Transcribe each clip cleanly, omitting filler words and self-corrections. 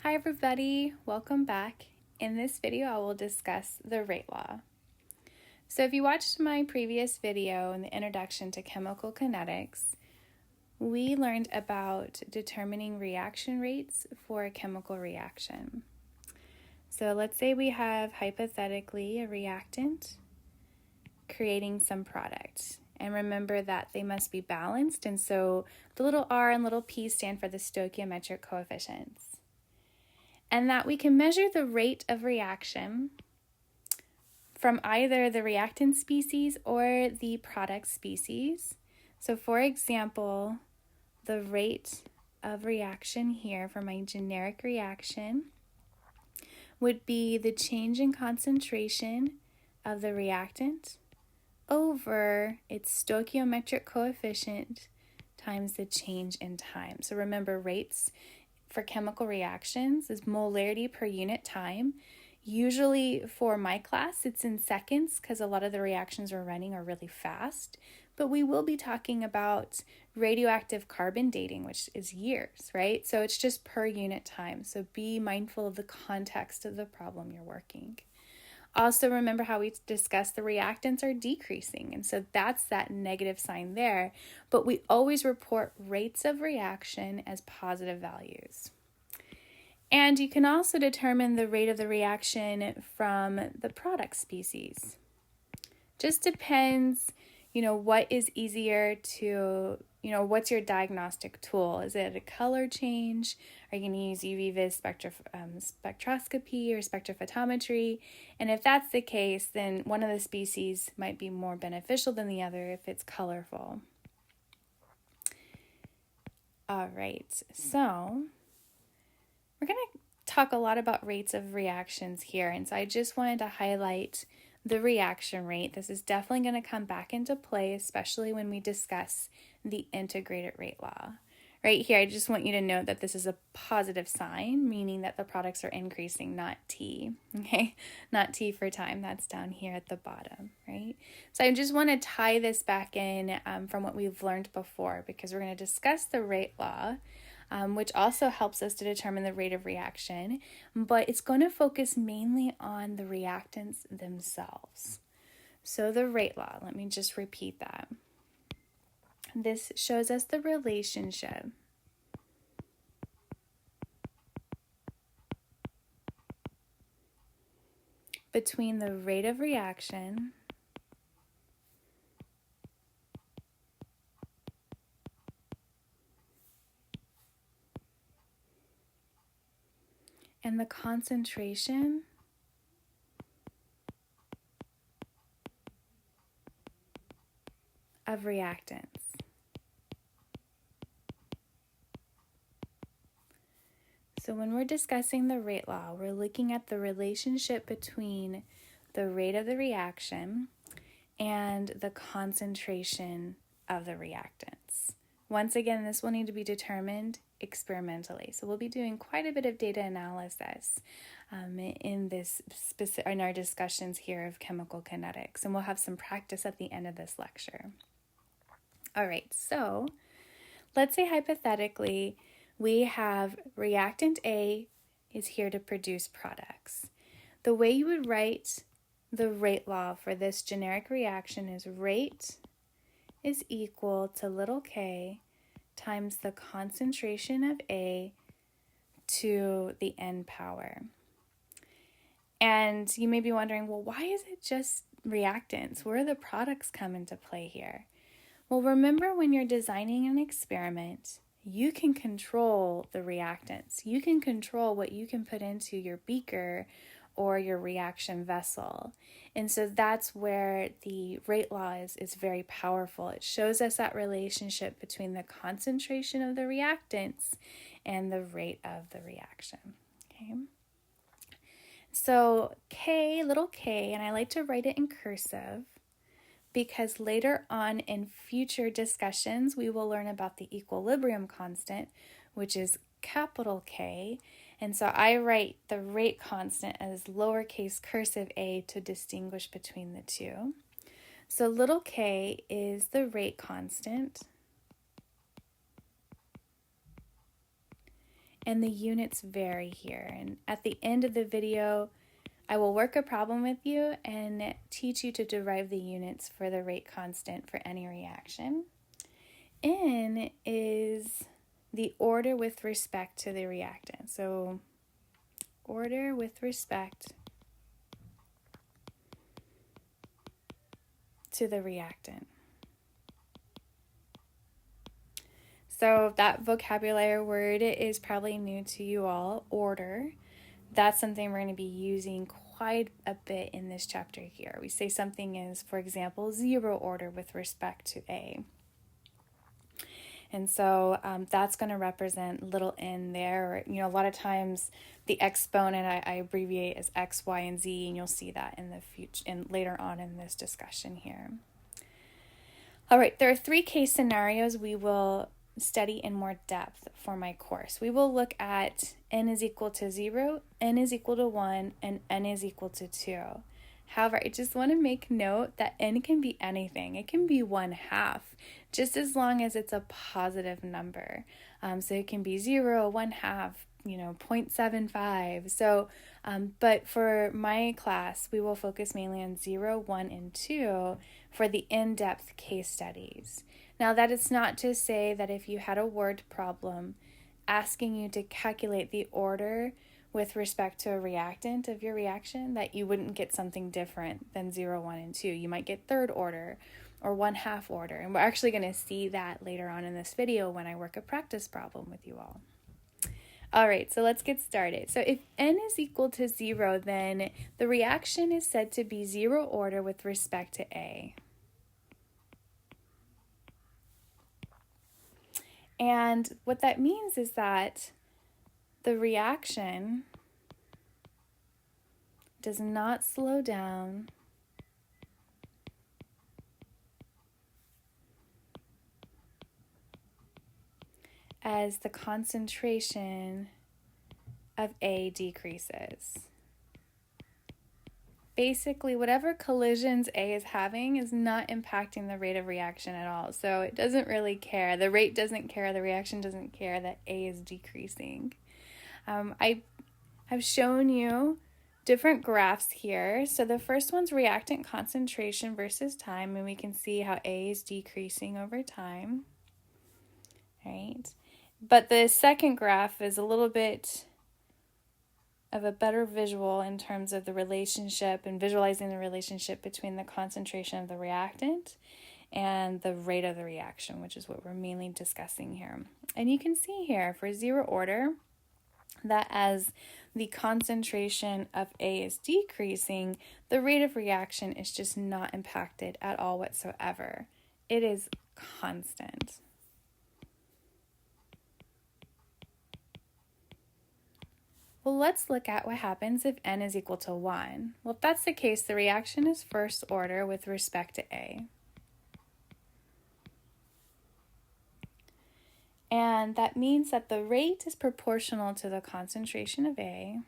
Hi everybody, welcome back. In this video I will discuss the rate law. So if you watched my previous video in the introduction to chemical kinetics, we learned about determining reaction rates for a chemical reaction. So let's say we have hypothetically a reactant creating some product. And remember that they must be balanced, and so the little r and little p stand for the stoichiometric coefficients. And that we can measure the rate of reaction from either the reactant species or the product species. So for example, the rate of reaction here for my generic reaction would be the change in concentration of the reactant over its stoichiometric coefficient times the change in time. So remember, rates for chemical reactions is molarity per unit time. Usually for my class, it's in seconds because a lot of the reactions we're running are really fast. But we will be talking about radioactive carbon dating, which is years, right? So it's just per unit time. So be mindful of the context of the problem you're working. Also, remember how we discussed the reactants are decreasing, and so that's that negative sign there, but we always report rates of reaction as positive values. And you can also determine the rate of the reaction from the product species. Just depends, what is easier to, what's your diagnostic tool? Is it a color change? Are you going to use UV-vis spectroscopy or spectrophotometry? And if that's the case, then one of the species might be more beneficial than the other if it's colorful. All right, so we're going to talk a lot about rates of reactions here. And so I just wanted to highlight the reaction rate. This is definitely going to come back into play, especially when we discuss the integrated rate law. Right here, I just want you to note that this is a positive sign, meaning that the products are increasing, not T, okay? Not T for time, that's down here at the bottom, right? So I just want to tie this back in from what we've learned before, because we're going to discuss the rate law, which also helps us to determine the rate of reaction, but it's going to focus mainly on the reactants themselves. So the rate law, let me just repeat that. This shows us the relationship between the rate of reaction and the concentration of reactants. So when we're discussing the rate law, we're looking at the relationship between the rate of the reaction and the concentration of the reactants. Once again, this will need to be determined experimentally. So we'll be doing quite a bit of data analysis in our discussions here of chemical kinetics, and we'll have some practice at the end of this lecture. All right, so let's say hypothetically we have reactant A is here to produce products. The way you would write the rate law for this generic reaction is rate is equal to little k times the concentration of A to the n power. And you may be wondering, well, why is it just reactants? Where do the products come into play here? Well, remember when you're designing an experiment, you can control the reactants. You can control what you can put into your beaker or your reaction vessel. And so that's where the rate law is very powerful. It shows us that relationship between the concentration of the reactants and the rate of the reaction. Okay. So K, little k, and I like to write it in cursive because later on in future discussions, we will learn about the equilibrium constant, which is capital K. And so I write the rate constant as lowercase cursive a to distinguish between the two. So little k is the rate constant. and the units vary here. And at the end of the video, I will work a problem with you and teach you to derive the units for the rate constant for any reaction. N is the order with respect to the reactant. So order with respect to the reactant. So that vocabulary word is probably new to you all, order. That's something we're going to be using quite a bit in this chapter here. We say something is, for example, zero order with respect to A. And so that's going to represent little n there. Or, a lot of times the exponent I abbreviate as x, y, and z, and you'll see that in the future and later on in this discussion here. All right, there are 3 case scenarios we will study in more depth for my course. We will look at n is equal to 0, n is equal to 1, and n is equal to 2. However, I just want to make note that n can be anything. It can be 1/2, just as long as it's a positive number. So it can be 0, 1/2, 0.75. So, but for my class, we will focus mainly on 0, 1, and 2 for the in-depth case studies. Now, that is not to say that if you had a word problem asking you to calculate the order with respect to a reactant of your reaction, that you wouldn't get something different than 0, 1, and 2. You might get third order or 1/2 order. And we're actually going to see that later on in this video when I work a practice problem with you all. All right, so let's get started. So if n is equal to 0, then the reaction is said to be 0 order with respect to A. And what that means is that the reaction does not slow down as the concentration of A decreases. Basically, whatever collisions A is having is not impacting the rate of reaction at all. So it doesn't really care. The rate doesn't care. The reaction doesn't care that A is decreasing. I've shown you different graphs here. So the first one's reactant concentration versus time, and we can see how A is decreasing over time. Right? But the second graph is a little bit of a better visual in terms of the relationship and visualizing the relationship between the concentration of the reactant and the rate of the reaction, which is what we're mainly discussing here. And you can see here for 0 order that as the concentration of A is decreasing, the rate of reaction is just not impacted at all whatsoever. It is constant. Well, let's look at what happens if n is equal to 1. Well, if that's the case, the reaction is first order with respect to A. And that means that the rate is proportional to the concentration of A.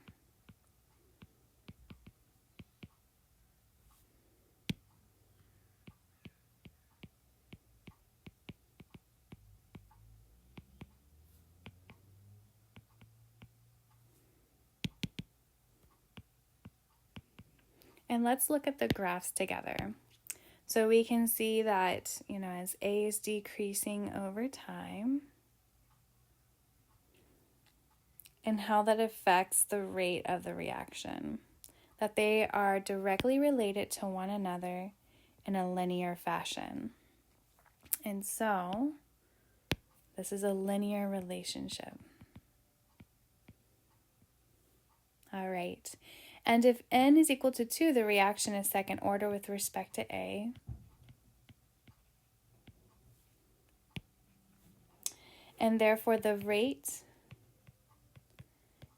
And let's look at the graphs together. So we can see that, as A is decreasing over time, and how that affects the rate of the reaction, that they are directly related to one another in a linear fashion. And so, this is a linear relationship. All right. And if n is equal to 2, the reaction is second order with respect to A. And therefore, the rate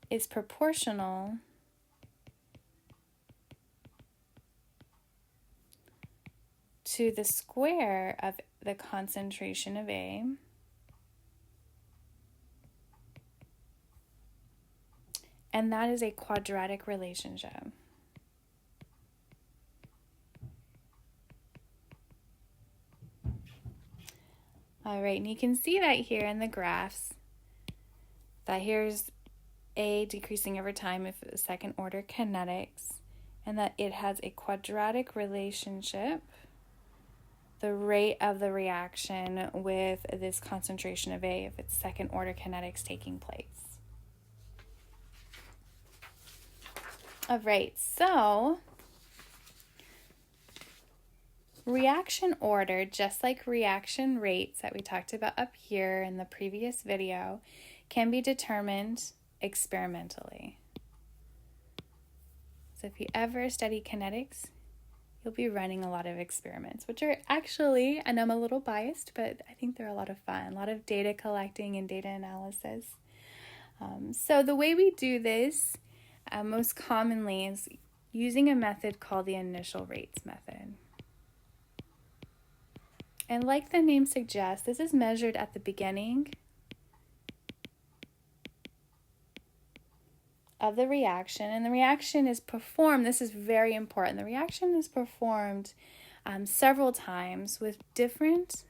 is proportional to the square of the concentration of A and that is a quadratic relationship. All right, and you can see that here in the graphs that here's A decreasing over time if it's second order kinetics, and that it has a quadratic relationship, the rate of the reaction with this concentration of A if it's second order kinetics taking place. All right, so reaction order, just like reaction rates that we talked about up here in the previous video, can be determined experimentally. So if you ever study kinetics, you'll be running a lot of experiments, which are actually, and I'm a little biased, but I think they're a lot of fun, a lot of data collecting and data analysis. So the way we do this most commonly is using a method called the initial rates method. And like the name suggests, this is measured at the beginning of the reaction, and the reaction is performed, this is very important, the reaction is performed several times with different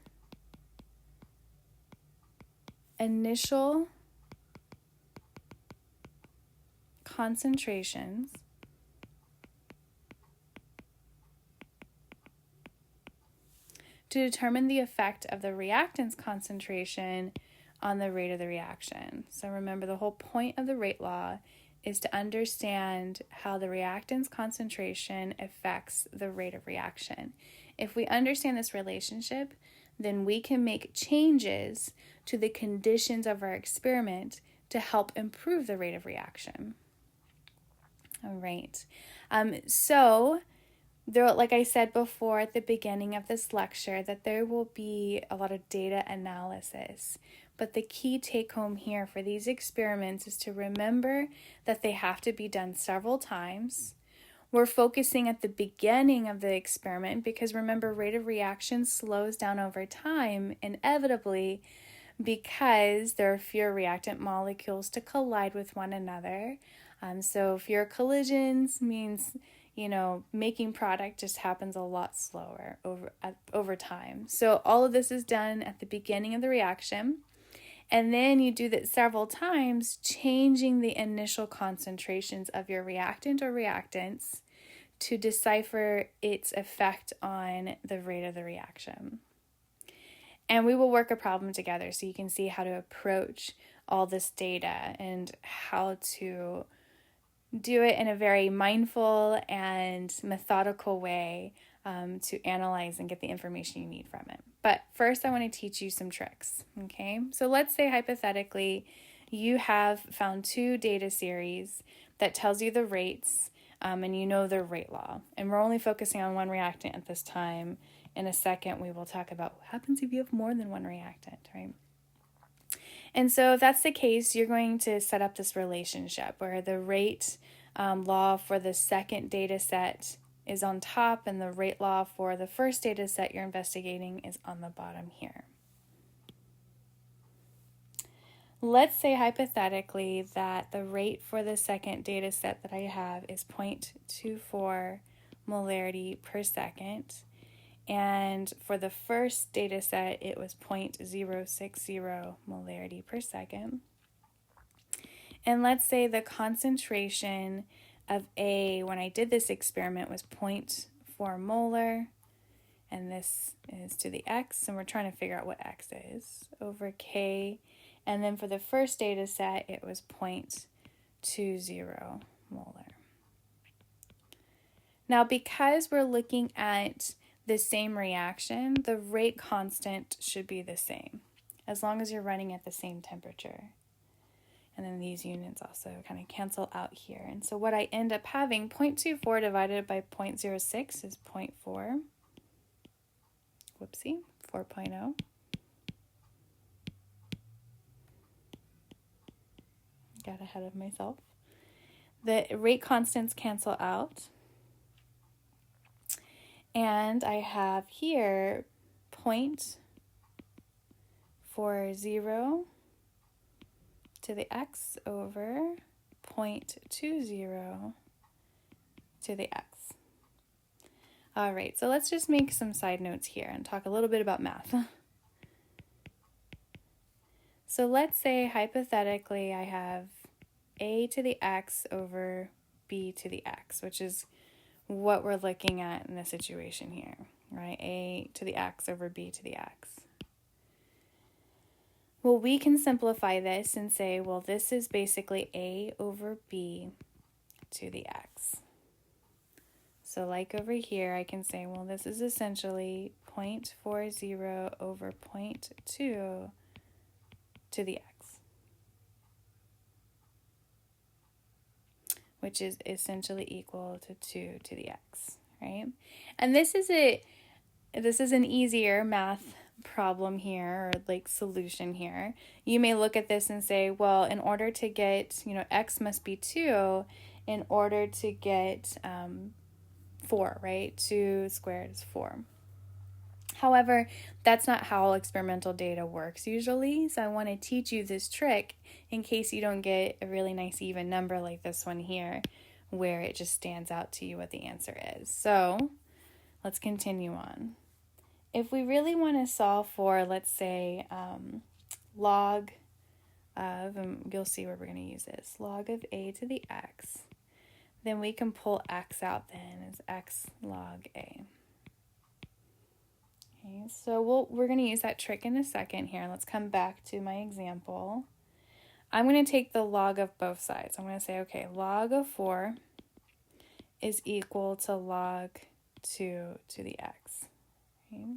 initial concentrations to determine the effect of the reactant's concentration on the rate of the reaction. So remember, the whole point of the rate law is to understand how the reactant's concentration affects the rate of reaction. If we understand this relationship, then we can make changes to the conditions of our experiment to help improve the rate of reaction. All right. So there, like I said before at the beginning of this lecture, that there will be a lot of data analysis. But the key take home here for these experiments is to remember that they have to be done several times. We're focusing at the beginning of the experiment because remember, rate of reaction slows down over time inevitably because there are fewer reactant molecules to collide with one another. So fewer collisions means, making product just happens a lot slower over time. So all of this is done at the beginning of the reaction. And then you do that several times, changing the initial concentrations of your reactant or reactants to decipher its effect on the rate of the reaction. And we will work a problem together so you can see how to approach all this data and how to do it in a very mindful and methodical way to analyze and get the information you need from it. But first, I want to teach you some tricks, okay? So let's say hypothetically you have found two data series that tells you the rates and you know their rate law. And we're only focusing on one reactant at this time. In a second, we will talk about what happens if you have more than one reactant, right? And so if that's the case, you're going to set up this relationship where the rate law for the second data set is on top and the rate law for the first data set you're investigating is on the bottom here. Let's say hypothetically that the rate for the second data set that I have is 0.24 molarity per second. And for the first data set, it was 0.060 molarity per second. And let's say the concentration of A when I did this experiment was 0.4 molar, and this is to the X, and we're trying to figure out what X is, over K. And then for the first data set, it was 0.20 molar. Now, because we're looking at the same reaction, the rate constant should be the same, as long as you're running at the same temperature. And then these units also kind of cancel out here. And so what I end up having, 0.24 divided by 0.06 is 0.4. Whoopsie, 4.0. Got ahead of myself. The rate constants cancel out. And I have here 0.40 to the X over 0.20 to the X. All right, so let's just make some side notes here and talk a little bit about math. So let's say hypothetically I have a to the x over b to the x, which is what we're looking at in the situation here, right? A to the x over b to the x. Well, we can simplify this and say, well, this is basically a over b to the x. So like over here, I can say, well, this is essentially 0.40 over 0.2 to the x, which is essentially equal to 2 to the x, right? And this is an easier math problem here, or like solution here. You may look at this and say, well, in order to get, x must be 2 in order to get 4, right? 2 squared is 4. However, that's not how experimental data works usually, so I want to teach you this trick in case you don't get a really nice even number like this one here, where it just stands out to you what the answer is. So let's continue on. If we really want to solve for, let's say, log of, and you'll see where we're going to use this, log of a to the x, then we can pull x out then as x log a. Okay, so we're going to use that trick in a second here. Let's come back to my example. I'm going to take the log of both sides. I'm going to say, okay, log of 4 is equal to log 2 to the x. Okay.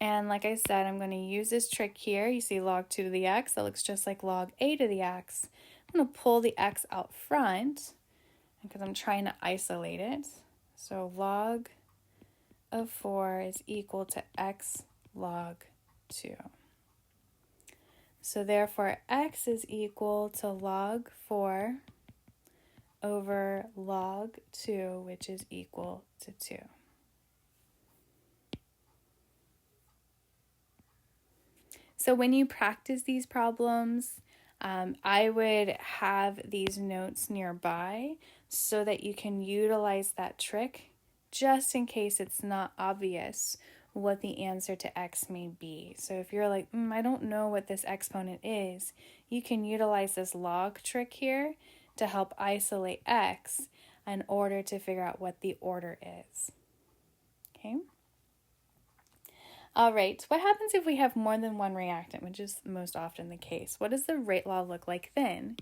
And like I said, I'm going to use this trick here. You see log 2 to the x. That looks just like log a to the x. I'm going to pull the x out front because I'm trying to isolate it. So log of 4 is equal to x log 2. So therefore, x is equal to log 4 over log 2, which is equal to 2. So when you practice these problems, I would have these notes nearby so that you can utilize that trick just in case it's not obvious what the answer to x may be. So if you're like, I don't know what this exponent is, you can utilize this log trick here to help isolate x in order to figure out what the order is. Okay? All right, what happens if we have more than one reactant, which is most often the case? What does the rate law look like then?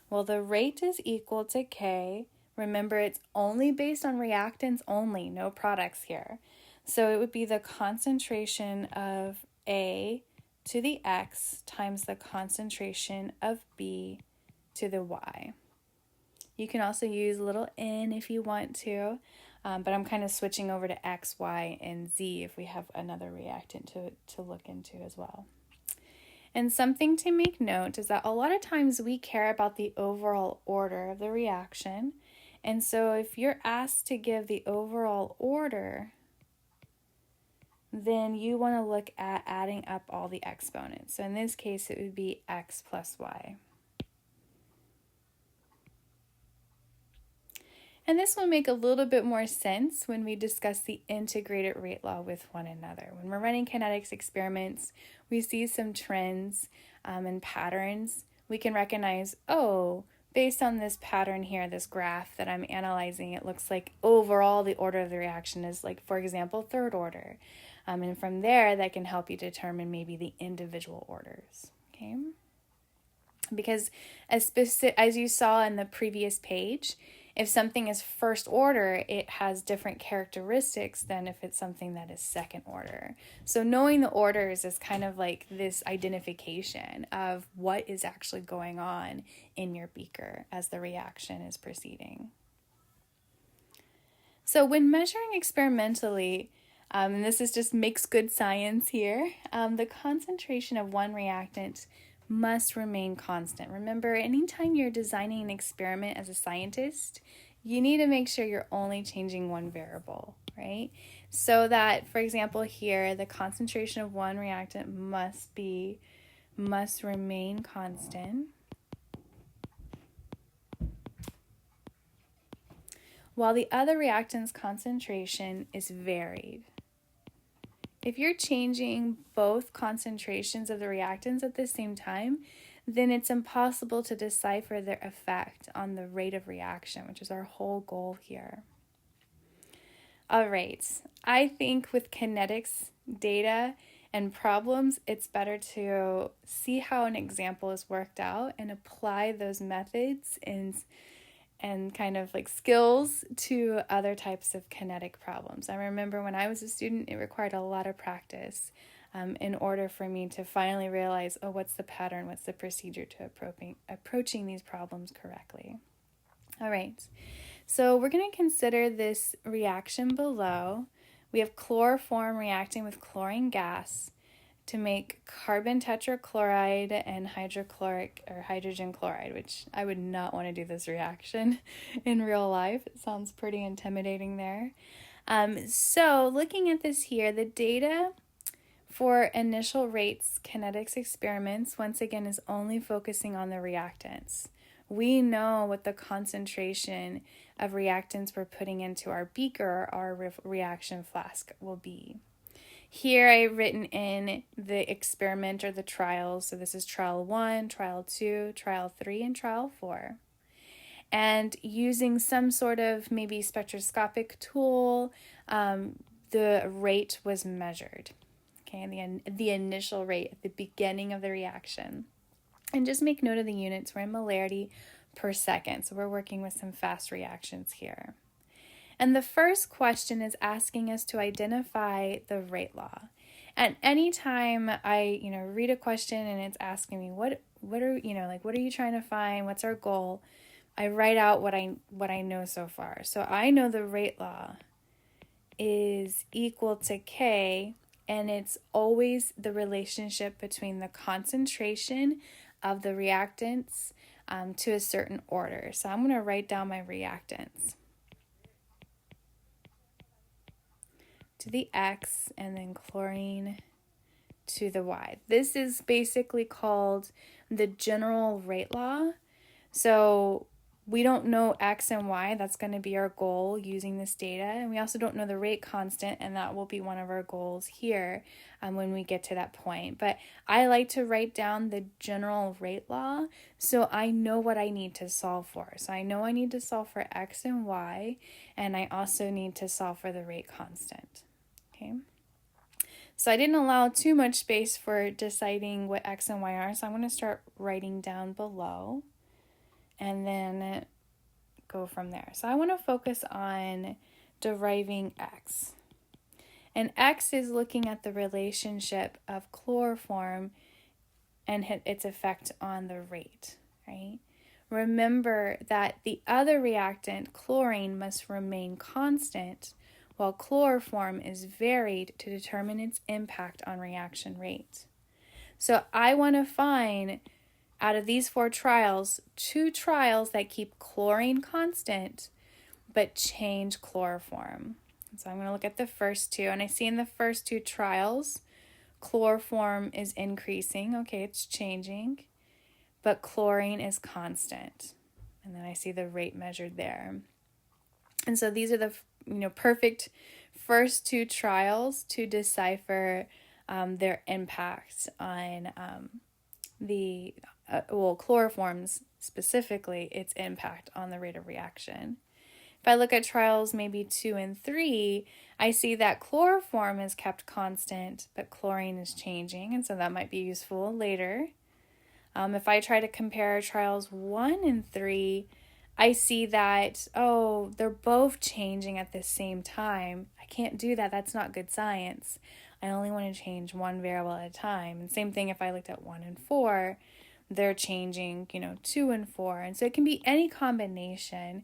Well, the rate is equal to K. Remember, it's only based on reactants only, no products here. So it would be the concentration of A to the X times the concentration of B to the Y. You can also use a little n if you want to, but I'm kind of switching over to X, Y, and Z if we have another reactant to look into as well. And something to make note is that a lot of times we care about the overall order of the reaction. And so if you're asked to give the overall order, then you want to look at adding up all the exponents. So in this case, it would be x plus y. And this will make a little bit more sense when we discuss the integrated rate law with one another. When we're running kinetics experiments, we see some trends and patterns. We can recognize, oh, based on this pattern here, this graph that I'm analyzing, it looks like overall the order of the reaction is like, for example, third order. And from there, that can help you determine maybe the individual orders, okay? Because as you saw in the previous page, if something is first order, it has different characteristics than if it's something that is second order. So knowing the orders is kind of like this identification of what is actually going on in your beaker as the reaction is proceeding. So when measuring experimentally, and this is just makes good science here, the concentration of one reactant must remain constant. Remember, anytime you're designing an experiment as a scientist, you need to make sure you're only changing one variable, right? So that, for example, here, the concentration of one reactant must remain constant, while the other reactant's concentration is varied. If you're changing both concentrations of the reactants at the same time, then it's impossible to decipher their effect on the rate of reaction, which is our whole goal here. All right, I think with kinetics data and problems, it's better to see how an example is worked out and apply those methods and kind of like skills to other types of kinetic problems. I remember when I was a student, it required a lot of practice in order for me to finally realize, oh, what's the pattern, what's the procedure to approaching these problems correctly. All right, so we're going to consider this reaction below. We have chloroform reacting with chlorine gas to make carbon tetrachloride and hydrochloric or hydrogen chloride, which I would not want to do this reaction in real life. It sounds pretty intimidating there. So looking at this here, the data for initial rates kinetics experiments, once again, is only focusing on the reactants. We know what the concentration of reactants we're putting into our beaker, our reaction flask, will be. Here I've written in the experiment or the trials. So this is trial 1, trial 2, trial 3, and trial 4. And using some sort of maybe spectroscopic tool, the rate was measured. Okay, the initial rate at the beginning of the reaction. And just make note of the units. We're in molarity per second. So we're working with some fast reactions here. And the first question is asking us to identify the rate law. And anytime I, read a question and it's asking me what are you trying to find? What's our goal? I write out what I know so far. So I know the rate law is equal to K, and it's always the relationship between the concentration of the reactants to a certain order. So I'm going to write down my reactants to the X and then chlorine to the Y. This is basically called the general rate law. So we don't know X and Y. That's going to be our goal using this data. And we also don't know the rate constant, and that will be one of our goals here when we get to that point. But I like to write down the general rate law so I know what I need to solve for. So I know I need to solve for X and Y, and I also need to solve for the rate constant. Okay. So I didn't allow too much space for deciding what X and Y are, so I'm going to start writing down below and then go from there. So I want to focus on deriving X. And X is looking at the relationship of chloroform and its effect on the rate, right? Remember that the other reactant, chlorine, must remain constant, while chloroform is varied to determine its impact on reaction rate. So I want to find, out of these 4 trials, 2 trials that keep chlorine constant but change chloroform. So I'm going to look at the first 2, and I see in the first 2 trials, chloroform is increasing. Okay, it's changing, but chlorine is constant. And then I see the rate measured there. And so these are the perfect first 2 trials to decipher their impact on chloroforms, specifically its impact on the rate of reaction. If I look at trials maybe 2 and 3, I see that chloroform is kept constant, but chlorine is changing, and so that might be useful later. If I try to compare trials 1 and 3, I see that, they're both changing at the same time. I can't do that. That's not good science. I only want to change one variable at a time. And same thing if I looked at 1 and 4, they're changing, 2 and 4. And so it can be any combination.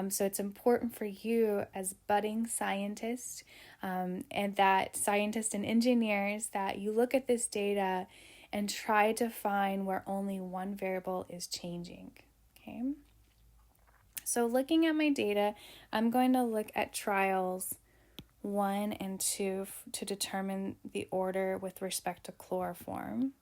So it's important for you as budding scientists and that scientists and engineers that you look at this data and try to find where only one variable is changing, okay? So looking at my data, I'm going to look at trials 1 and 2 to determine the order with respect to chloroform.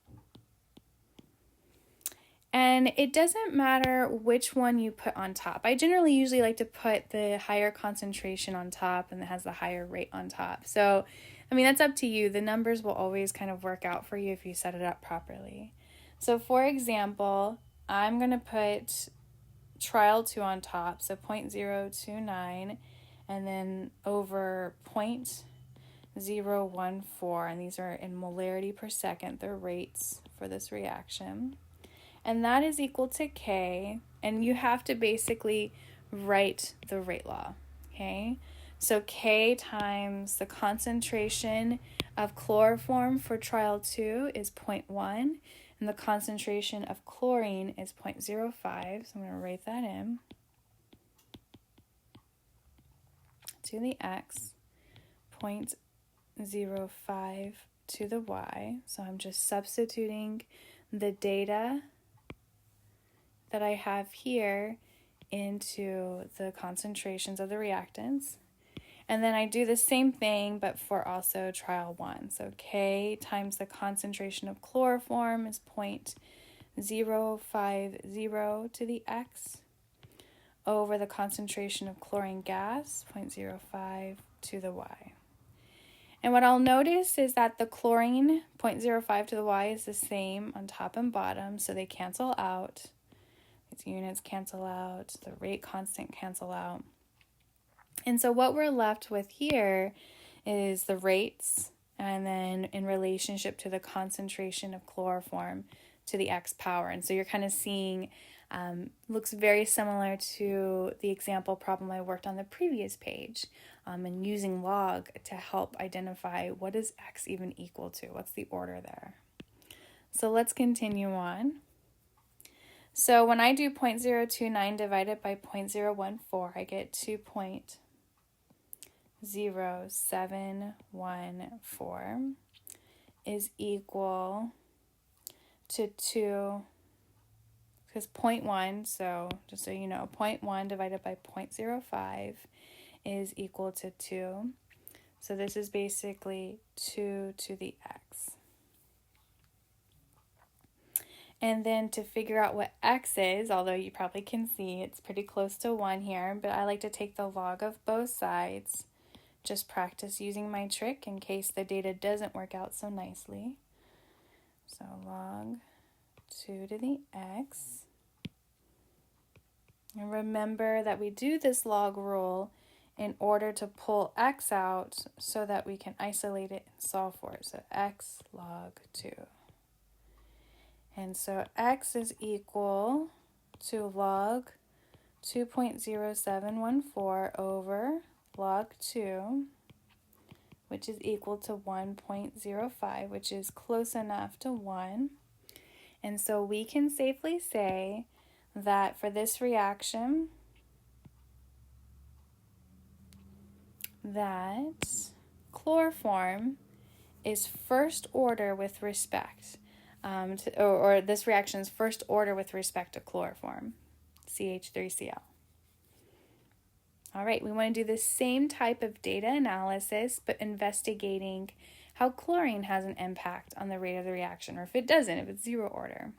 And it doesn't matter which one you put on top. I generally usually like to put the higher concentration on top and that has the higher rate on top. So I mean, that's up to you. The numbers will always kind of work out for you if you set it up properly. So for example, I'm going to put trial 2 on top, so 0.029, and then over 0.014, and these are in molarity per second, they're rates for this reaction. And that is equal to K, and you have to basically write the rate law, okay? So K times the concentration of chloroform for trial 2 is 0.1, and the concentration of chlorine is 0.05, so I'm going to write that in, to the X, 0.05 to the Y. So I'm just substituting the data that I have here into the concentrations of the reactants. And then I do the same thing, but for also trial 1. So K times the concentration of chloroform is 0.050 to the X over the concentration of chlorine gas, 0.05 to the Y. And what I'll notice is that the chlorine, 0.05 to the Y, is the same on top and bottom, so they cancel out. These units cancel out, the rate constant cancel out. And so what we're left with here is the rates, and then in relationship to the concentration of chloroform to the X power. And so you're kind of seeing, looks very similar to the example problem I worked on the previous page, and using log to help identify what is X even equal to, what's the order there. So let's continue on. So when I do 0.029 divided by 0.014, I get 2.0714 is equal to 2, because 0.1, so just so you know, 0.1 divided by 0.05 is equal to 2. So this is basically 2 to the X. And then to figure out what X is, although you probably can see it's pretty close to 1 here, but I like to take the log of both sides. Just practice using my trick in case the data doesn't work out so nicely. So log 2 to the X. And remember that we do this log rule in order to pull X out so that we can isolate it and solve for it. So X log 2. And so X is equal to log 2.0714 over log 2, which is equal to 1.05, which is close enough to 1. And so we can safely say that for this reaction, that chloroform is first order with respect or this reaction is first order with respect to chloroform, CH3Cl. All right, we want to do the same type of data analysis, but investigating how chlorine has an impact on the rate of the reaction, or if it doesn't, if it's zero order.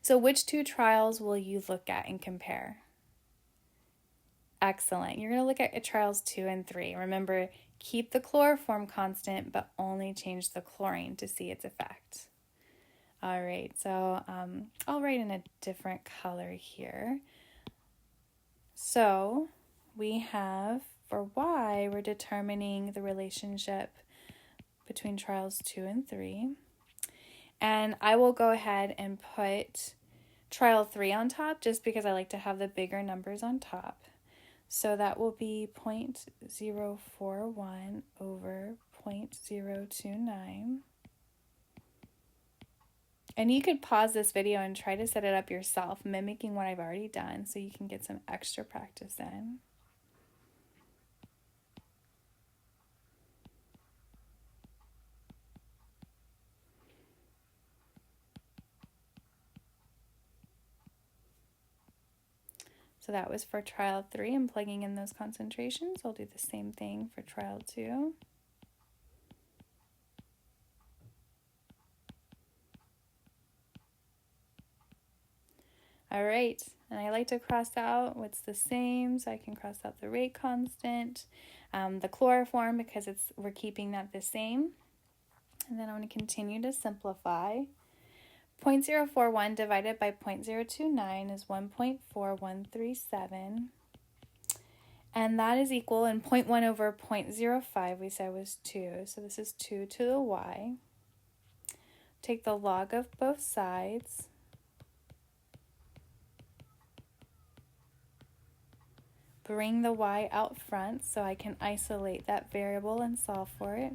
So which two trials will you look at and compare? Excellent. You're going to look at trials 2 and 3. Remember, keep the chloroform constant, but only change the chlorine to see its effect. All right, so I'll write in a different color here. So we have, for Y, we're determining the relationship between trials 2 and 3. And I will go ahead and put trial 3 on top just because I like to have the bigger numbers on top. So that will be 0.041 over 0.029. And you could pause this video and try to set it up yourself, mimicking what I've already done so you can get some extra practice in. So that was for trial 3. I'm plugging in those concentrations. I'll do the same thing for trial 2. All right, and I like to cross out what's the same, so I can cross out the rate constant, the chloroform, because we're keeping that the same. And then I'm going to continue to simplify. 0.041 divided by 0.029 is 1.4137. And that is equal, and 0.1 over 0.05 we said was 2. So this is 2 to the y. Take the log of both sides. Bring the y out front so I can isolate that variable and solve for it.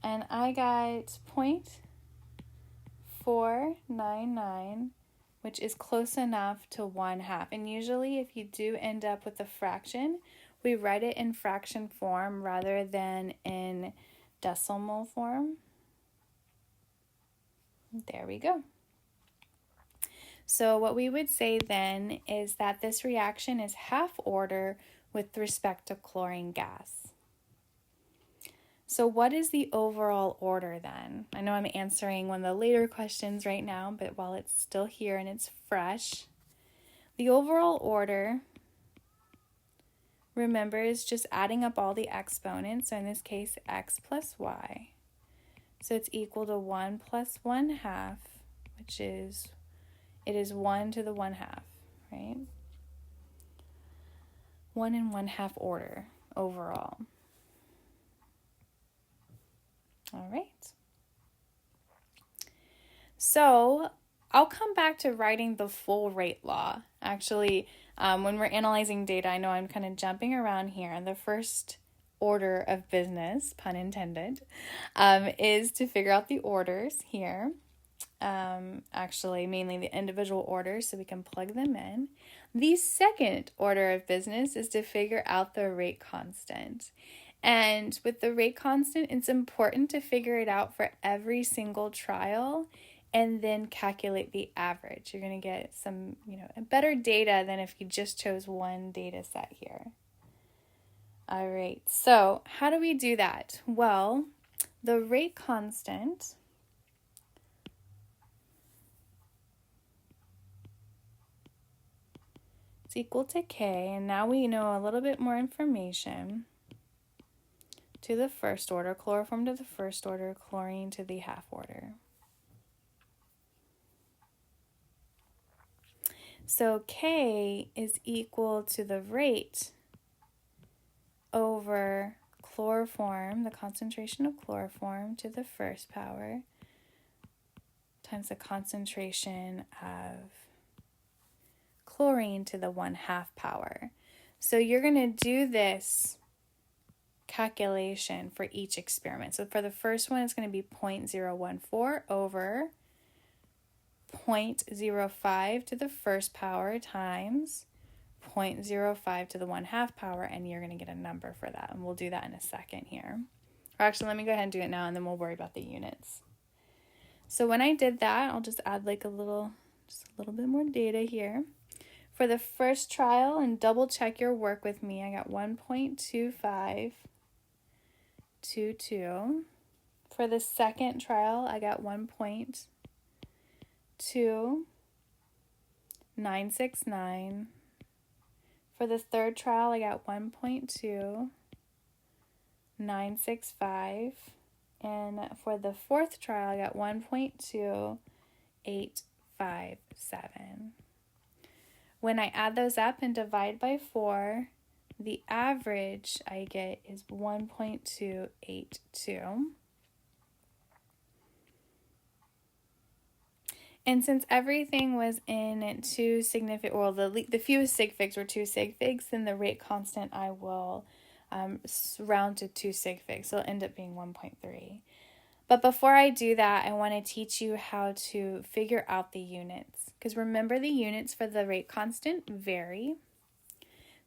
And I got 0.499, which is close enough to 1/2. And usually if you do end up with a fraction, we write it in fraction form rather than in decimal form. There we go. So what we would say then is that this reaction is half order with respect to chlorine gas. So what is the overall order then? I know I'm answering one of the later questions right now, but while it's still here and it's fresh, the overall order, remember, is just adding up all the exponents. So in this case, x plus y. So it's equal to 1 plus 1/2, which is, it is 1 to the 1/2, right? 1 and 1/2 order overall. All right. So I'll come back to writing the full rate law. Actually, when we're analyzing data, I know I'm kind of jumping around here. And the first order of business, pun intended, is to figure out the orders here. Actually, mainly the individual orders, so we can plug them in. The second order of business is to figure out the rate constant. And with the rate constant, it's important to figure it out for every single trial and then calculate the average. You're going to get some, better data than if you just chose one data set here. All right, so how do we do that? Well, the rate constant is equal to K, and now we know a little bit more information. To the first order, chloroform to the first order, chlorine to the half order. So K is equal to the rate over chloroform, the concentration of chloroform to the first power, times the concentration of chlorine to the 1/2 power. So you're going to do this calculation for each experiment. So for the first one, it's going to be 0.014 over 0.05 to the first power times 0.05 to the 1/2 power, and you're going to get a number for that. And we'll do that in a second here. Or actually, let me go ahead and do it now, and then we'll worry about the units. So when I did that, I'll just add just a little bit more data here. For the first trial, and double check your work with me, I got 1.2522. For the second trial, I got 1.2969. For the third trial, I got 1.2965. And for the fourth trial, I got 1.2857. When I add those up and divide by 4, the average I get is 1.282. And since everything was in two significant, well, the fewest sig figs were 2 sig figs, then the rate constant I will round to 2 sig figs, so it'll end up being 1.3. But before I do that, I want to teach you how to figure out the units. Because remember, the units for the rate constant vary.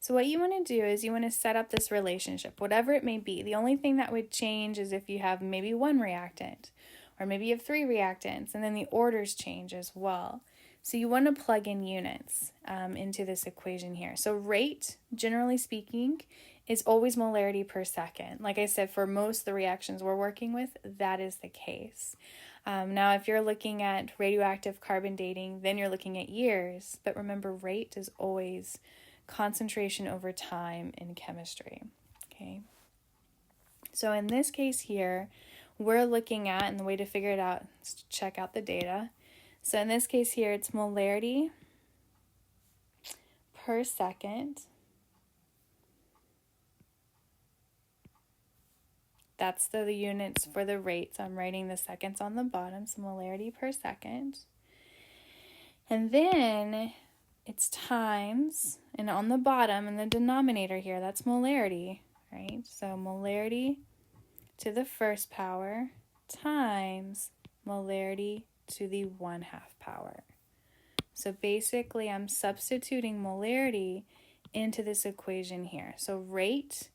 So what you want to do is you want to set up this relationship, whatever it may be. The only thing that would change is if you have maybe 1 reactant, or maybe you have 3 reactants, and then the orders change as well. So you want to plug in units into this equation here. So rate, generally speaking, is always molarity per second. Like I said, for most of the reactions we're working with, that is the case. Now, if you're looking at radioactive carbon dating, then you're looking at years. But remember, rate is always concentration over time in chemistry. Okay. So in this case here, we're looking at, and the way to figure it out is to check out the data. So in this case here, it's molarity per second. That's the units for the rates. I'm writing the seconds on the bottom, so molarity per second. And then it's times, and on the bottom in the denominator here, that's molarity, right? So molarity to the first power times molarity to the 1/2 power. So basically I'm substituting molarity into this equation here. So rate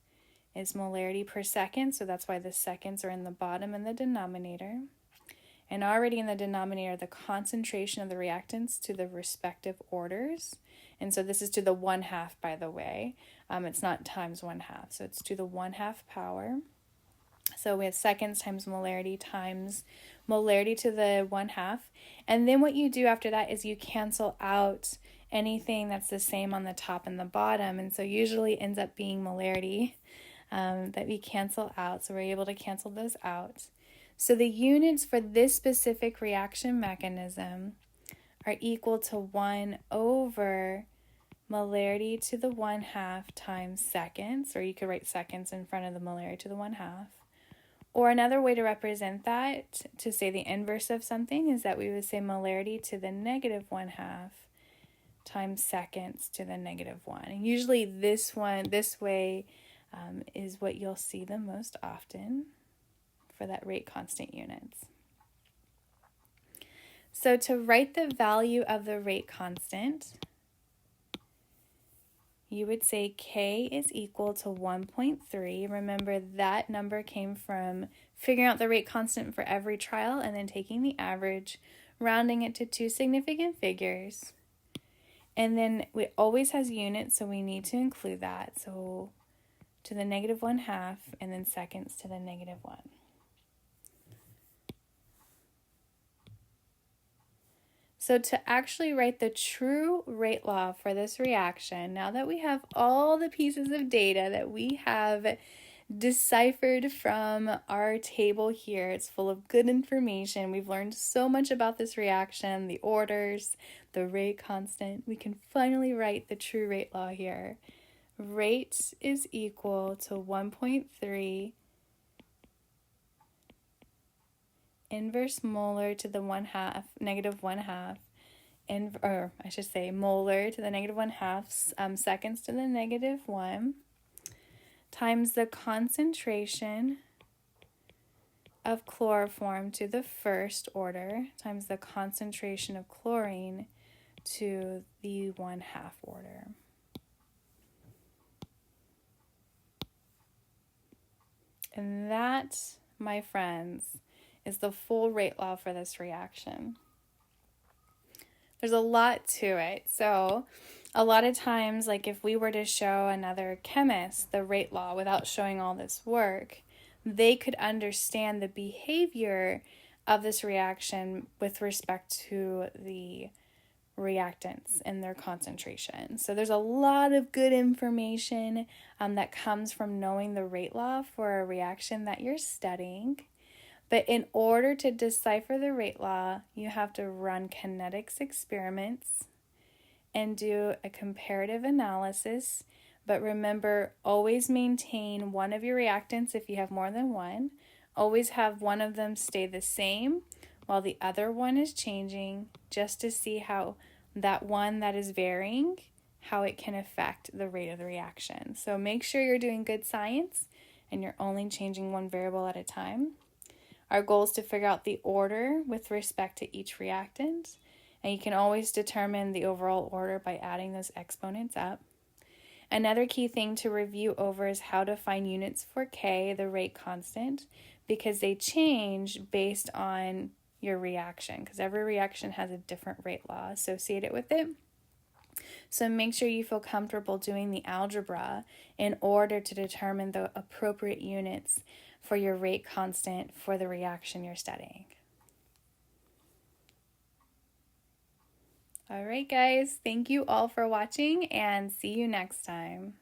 is molarity per second, so that's why the seconds are in the bottom in the denominator. And already in the denominator, the concentration of the reactants to the respective orders. And so this is to the 1/2, by the way. It's not times 1/2, so it's to the 1/2 power. So we have seconds times molarity to the 1/2. And then what you do after that is you cancel out anything that's the same on the top and the bottom. And so usually ends up being molarity that we cancel out. So we're able to cancel those out. So the units for this specific reaction mechanism are equal to 1 over molarity to the 1/2 times seconds, or you could write seconds in front of the molarity to the 1/2. Or another way to represent that, to say the inverse of something, is that we would say molarity to the negative 1/2 times seconds to the negative 1. And usually this way is what you'll see the most often for that rate constant units. So to write the value of the rate constant, you would say K is equal to 1.3. Remember, that number came from figuring out the rate constant for every trial and then taking the average, rounding it to two significant figures. And then it always has units, so we need to include that. So to the negative 1/2 and then seconds to the negative 1. So to actually write the true rate law for this reaction, now that we have all the pieces of data that we have deciphered from our table here, it's full of good information. We've learned so much about this reaction, the orders, the rate constant. We can finally write the true rate law here. Rate is equal to 1.3 inverse molar to the 1/2, negative 1/2, or I should say molar to the negative 1/2, seconds to the negative 1, times the concentration of chloroform to the first order times the concentration of chlorine to the 1/2 order. And that, my friends, is the full rate law for this reaction. There's a lot to it. So a lot of times, like if we were to show another chemist the rate law without showing all this work, they could understand the behavior of this reaction with respect to the reactants and their concentration. So there's a lot of good information that comes from knowing the rate law for a reaction that you're studying. But in order to decipher the rate law, you have to run kinetics experiments and do a comparative analysis. But remember, always maintain one of your reactants if you have more than one. Always have one of them stay the same while the other one is changing, just to see how that one that is varying, how it can affect the rate of the reaction. So make sure you're doing good science and you're only changing one variable at a time. Our goal is to figure out the order with respect to each reactant, and you can always determine the overall order by adding those exponents up. Another key thing to review over is how to find units for K, the rate constant, because they change based on your reaction, because every reaction has a different rate law associated with it. So make sure you feel comfortable doing the algebra in order to determine the appropriate units for your rate constant for the reaction you're studying. All right, guys, thank you all for watching, and see you next time.